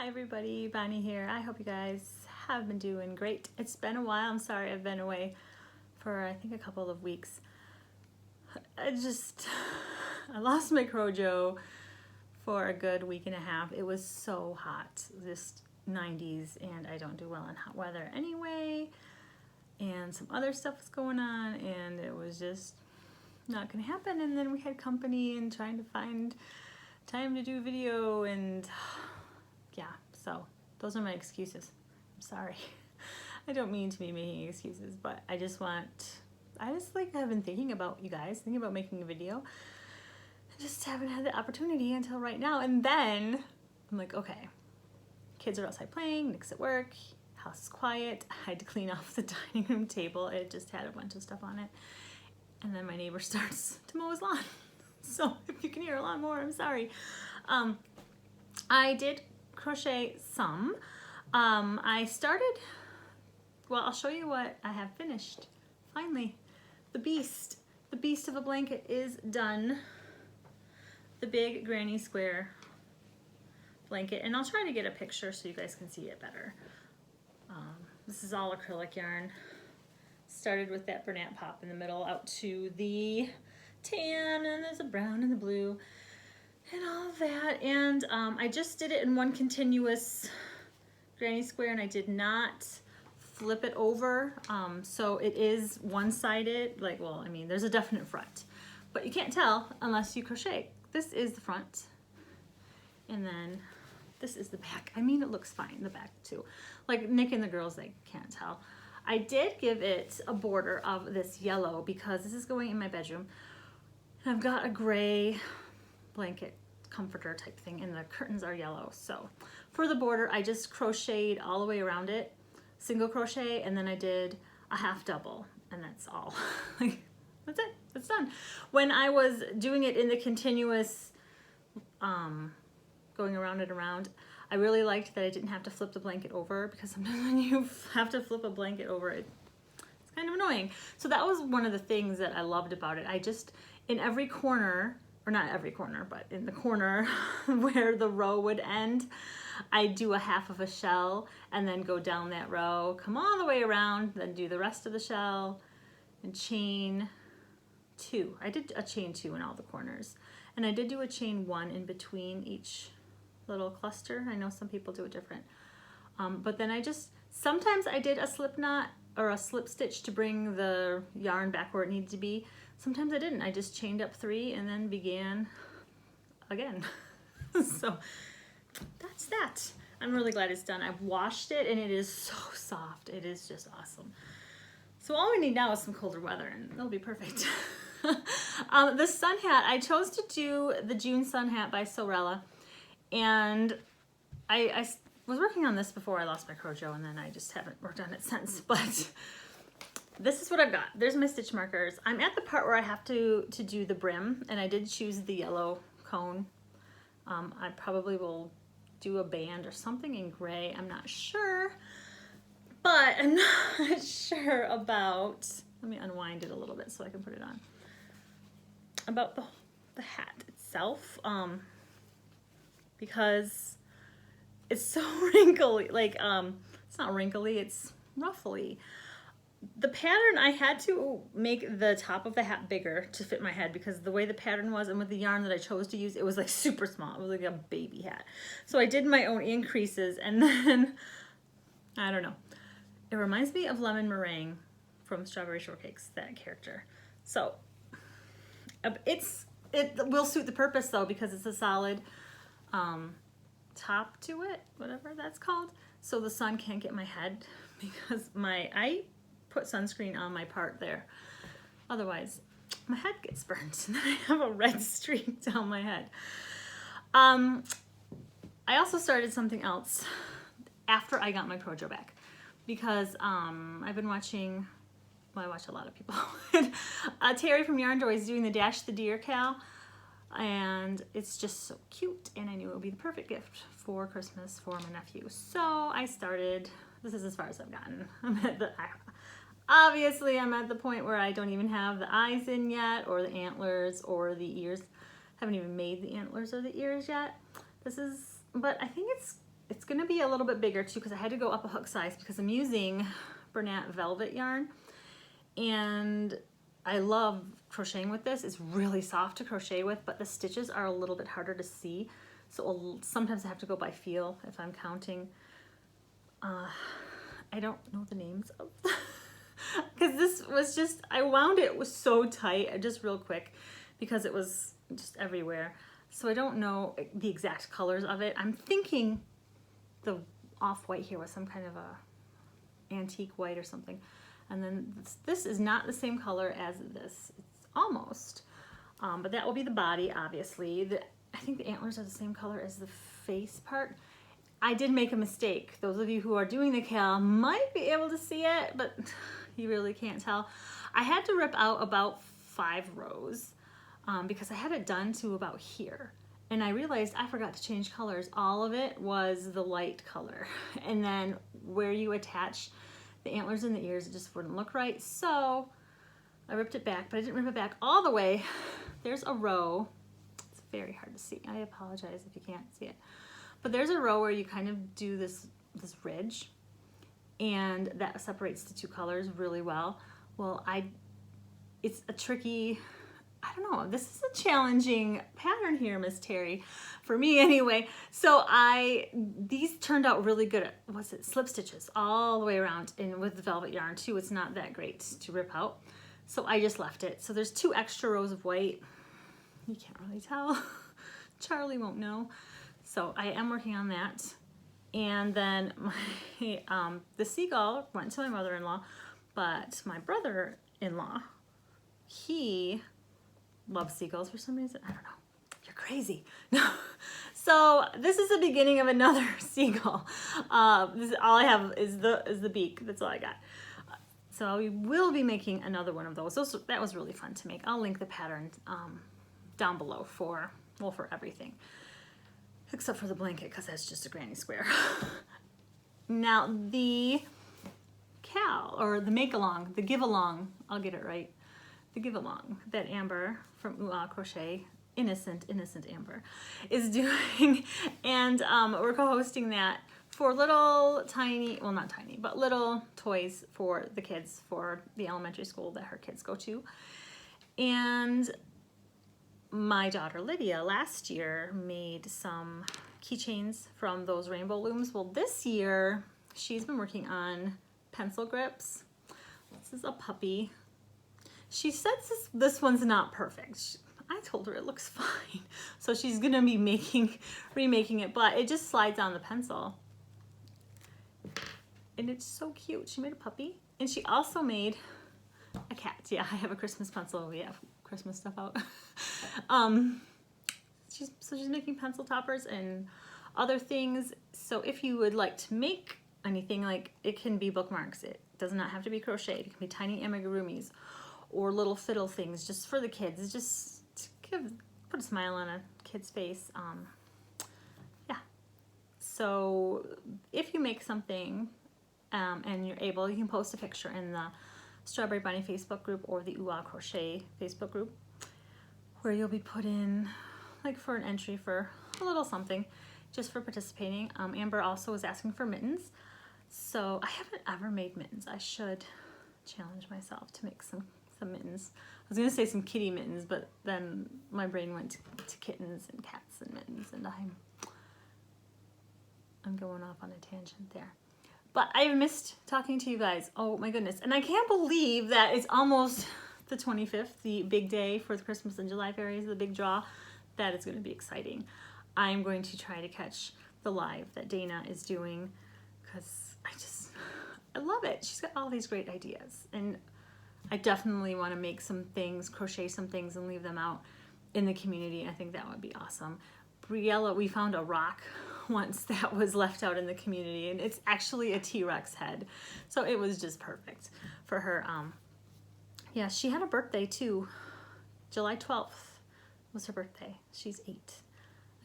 Hi everybody, Bonnie here. I hope you guys have been doing great. It's been a while. I'm sorry I've been away for I think a couple of weeks. I lost my CroJo for a good week and a half. It was so hot, just 90s, and I don't do well in hot weather anyway. And some other stuff was going on, and it was just not gonna happen. And then we had company and trying to find time to do video, and yeah, so those are my excuses. I'm sorry. I don't mean to be making excuses, but I just have been thinking about you guys, thinking about making a video. I just haven't had the opportunity until right now. And then I'm like, okay, kids are outside playing, Nick's at work, house is quiet. I had to clean off the dining room table. It just had a bunch of stuff on it. And then my neighbor starts to mow his lawn. So if you can hear a lot more, I'm sorry. I did crochet some. I'll show you what I have finished. Finally, the beast of a blanket is done. The big granny square blanket, and I'll try to get a picture so you guys can see it better. This is all acrylic yarn. Started with that Bernat pop in the middle out to the tan, and there's a brown and the blue and all of that, and I just did it in one continuous granny square, and I did not flip it over, so it is one-sided. There's a definite front, but you can't tell unless you crochet. This is the front, and then this is the back. I mean, it looks fine, the back too. Like Nick and the girls, they can't tell. I did give it a border of this yellow because this is going in my bedroom. I've got a gray blanket comforter type thing, and the curtains are yellow. So for the border, I just crocheted all the way around it, single crochet, and then I did a half double, and that's all. That's it, it's done. When I was doing it in the continuous, going around and around, I really liked that I didn't have to flip the blanket over, because sometimes when you have to flip a blanket over, it's kind of annoying. So that was one of the things that I loved about it. I just, in every corner, or not every corner, but in the corner where the row would end, I do a half of a shell and then go down that row, come all the way around, then do the rest of the shell and chain 2. I did a chain 2 in all the corners, and I did do a chain 1 in between each little cluster. I know some people do it different, but then sometimes I did a slip knot or a slip stitch to bring the yarn back where it needed to be. Sometimes I didn't. I just chained up 3 and then began again. So that's that. I'm really glad it's done. I've washed it and it is so soft. It is just awesome. So all we need now is some colder weather, and it'll be perfect. The sun hat, I chose to do the June sun hat by Sorella, and I was working on this before I lost my CroJo, and then I just haven't worked on it since, but this is what I've got. There's my stitch markers. I'm at the part where I have to do the brim, and I did choose the yellow cone. I probably will do a band or something in gray. I'm not sure, but I'm not sure about, let me unwind it a little bit so I can put it on, about the hat itself, because it's so wrinkly. It's not wrinkly, it's ruffly. The pattern, I had to make the top of the hat bigger to fit my head, because the way the pattern was and with the yarn that I chose to use, it was like super small. It was like a baby hat. So I did my own increases, and then, I don't know. It reminds me of Lemon Meringue from Strawberry Shortcakes, that character. So it will suit the purpose though, because it's a solid top to it, whatever that's called. So the sun can't get my head, because I put sunscreen on my part there. Otherwise, my head gets burnt and then I have a red streak down my head. I also started something else after I got my CroJo back, because I've been watching, well, I watch a lot of people. Terry from Yarn Joy is doing the Dash the Deer cal, and it's just so cute, and I knew it would be the perfect gift for Christmas for my nephew. So I started, this is as far as I've gotten. Obviously, I'm at the point where I don't even have the eyes in yet, or the antlers, or the ears. Haven't even made the antlers or the ears yet. But I think it's gonna be a little bit bigger too because I had to go up a hook size because I'm using Bernat velvet yarn, and I love crocheting with this. It's really soft to crochet with, but the stitches are a little bit harder to see. So sometimes I have to go by feel if I'm counting. I don't know the names of because this was just, I wound it was so tight, just real quick because it was just everywhere. So I don't know the exact colors of it. I'm thinking the off-white here was some kind of a antique white or something. And then this is not the same color as this. It's almost, but that will be the body, obviously. I think the antlers are the same color as the face part. I did make a mistake. Those of you who are doing the cal might be able to see it, but you really can't tell. I had to rip out about 5 rows because I had it done to about here. And I realized I forgot to change colors. All of it was the light color. And then where you attach the antlers and the ears, it just wouldn't look right. So I ripped it back, but I didn't rip it back all the way. There's a row. It's very hard to see. I apologize if you can't see it. But there's a row where you kind of do this ridge, and that separates the 2 colors really well. Well, it's a tricky, I don't know, this is a challenging pattern here, Miss Terry, for me anyway. So these turned out really good at, what's it, slip stitches all the way around, and with the velvet yarn too, it's not that great to rip out. So I just left it. So there's 2 extra rows of white. You can't really tell. Charlie won't know. So I am working on that. And then the seagull went to my mother-in-law, but my brother-in-law, he loves seagulls for some reason. I don't know. You're crazy. No. So this is the beginning of another seagull. All I have is the beak. That's all I got. So we will be making another one of those. That was really fun to make. I'll link the pattern down below for everything. Except for the blanket, because that's just a granny square. Now the cal, or the make along, the give along, I'll get it right, the give along that Amber from CroCrochet, innocent Amber, is doing, and we're co-hosting that for little tiny, well not tiny, but little toys for the kids for the elementary school that her kids go to. And my daughter Lydia last year made some keychains from those rainbow looms. Well, this year she's been working on pencil grips. This is a puppy. She says this one's not perfect. I told her it looks fine. So she's gonna be remaking it, but it just slides on the pencil. And it's so cute. She made a puppy, and she also made a cat. Yeah, I have a Christmas pencil. We have Christmas stuff out. She's making pencil toppers and other things. So if you would like to make anything, like it can be bookmarks. It does not have to be crocheted. It can be tiny amigurumis or little fiddle things just for the kids. It's just to put a smile on a kid's face. Yeah. So if you make something and you're able, you can post a picture in the Strawberry Bunny Facebook group or the CroCrochet Facebook group, where you'll be put in like for an entry for a little something just for participating. Amber also was asking for mittens. So I haven't ever made mittens. I should challenge myself to make some mittens. I was gonna say some kitty mittens, but then my brain went to kittens and cats and mittens, and I'm going off on a tangent there. But I've missed talking to you guys. Oh my goodness. And I can't believe that it's almost the 25th, the big day for the Christmas and July fairies, the big draw. That is going to be exciting. I'm going to try to catch the live that Dana is doing because I love it. She's got all these great ideas. And I definitely want to make some things, crochet some things, and leave them out in the community. I think that would be awesome. Briella, we found a rock once that was left out in the community, and it's actually a T-Rex head. So it was just perfect for her. Yeah, she had a birthday too. July 12th was her birthday. She's 8.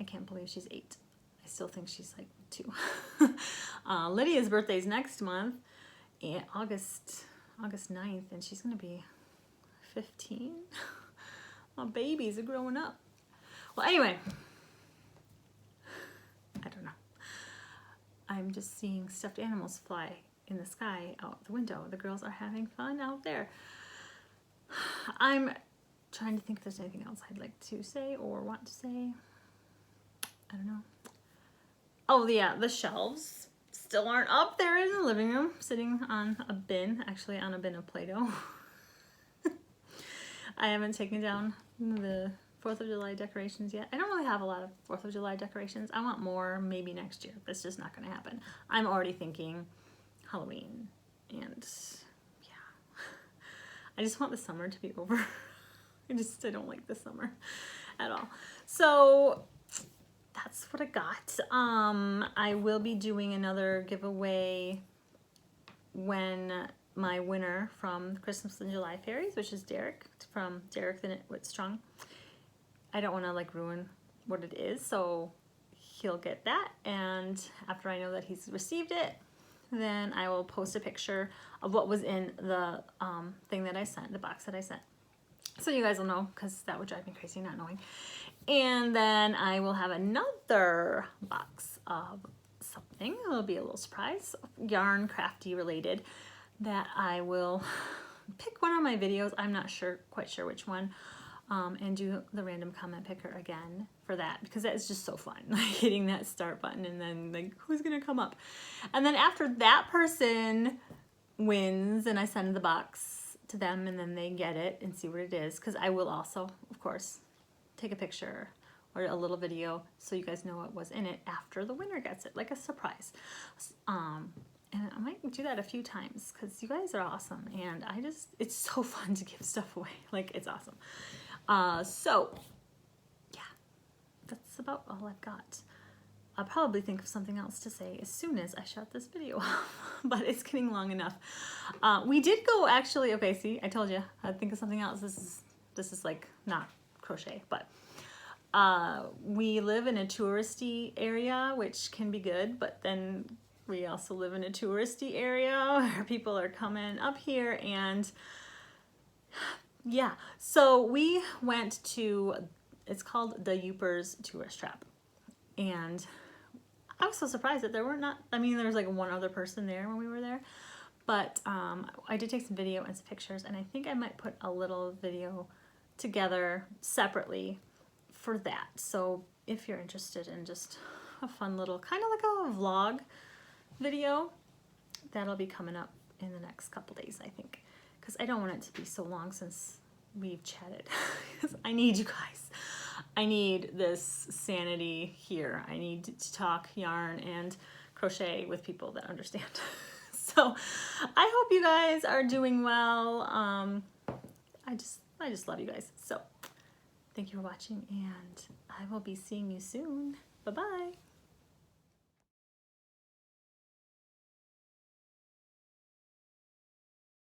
I can't believe she's 8. I still think she's like 2. Lydia's birthday is next month, and August 9th, and she's gonna be 15. My babies are growing up. Well, anyway, I don't know. I'm just seeing stuffed animals fly in the sky out the window. The girls are having fun out there. I'm trying to think if there's anything else I'd like to say or want to say. I don't know. Oh yeah, the shelves still aren't up there in the living room, sitting on a bin, actually on a bin of Play-Doh. I haven't taken down the 4th of July decorations yet. I don't really have a lot of 4th of July decorations. I want more maybe next year. That's just not going to happen. I'm already thinking Halloween, and yeah. I just want the summer to be over. I don't like the summer at all. So that's what I got. I will be doing another giveaway when my winner from Christmas in July Fairies, which is Derek, from Derek the Knit Wit Strong. I don't want to like ruin what it is, so he'll get that, and after I know that he's received it, then I will post a picture of what was in the thing that I sent, the box that I sent. So you guys will know, because that would drive me crazy not knowing. And then I will have another box of something. It'll be a little surprise, yarn crafty related, that I will pick one of my videos. I'm not quite sure which one. And do the random comment picker again for that, because that is just so fun, like hitting that start button and then like who's gonna come up, and then after that person wins and I send the box to them and then they get it and see what it is, because I will also of course take a picture or a little video so you guys know what was in it after the winner gets it, like a surprise. And I might do that a few times because you guys are awesome, and it's so fun to give stuff away, like it's awesome. So yeah, that's about all I've got. I'll probably think of something else to say as soon as I shut this video off, but it's getting long enough. We did go actually, okay, see, I told you, I'd think of something else. This is like not crochet, but we live in a touristy area, which can be good, but then we also live in a touristy area where people are coming up here, and yeah, so we went to, it's called the Yoopers Tourist Trap, and I was so surprised that there were not, I mean, there was like one other person there when we were there, but I did take some video and some pictures, and I think I might put a little video together separately for that. So if you're interested in just a fun little, kind of like a vlog video, that'll be coming up in the next couple days, I think, because I don't want it to be so long since we've chatted. I need you guys. I need this sanity here. I need to talk yarn and crochet with people that understand. So I hope you guys are doing well. I just love you guys. So thank you for watching, and I will be seeing you soon. Bye-bye.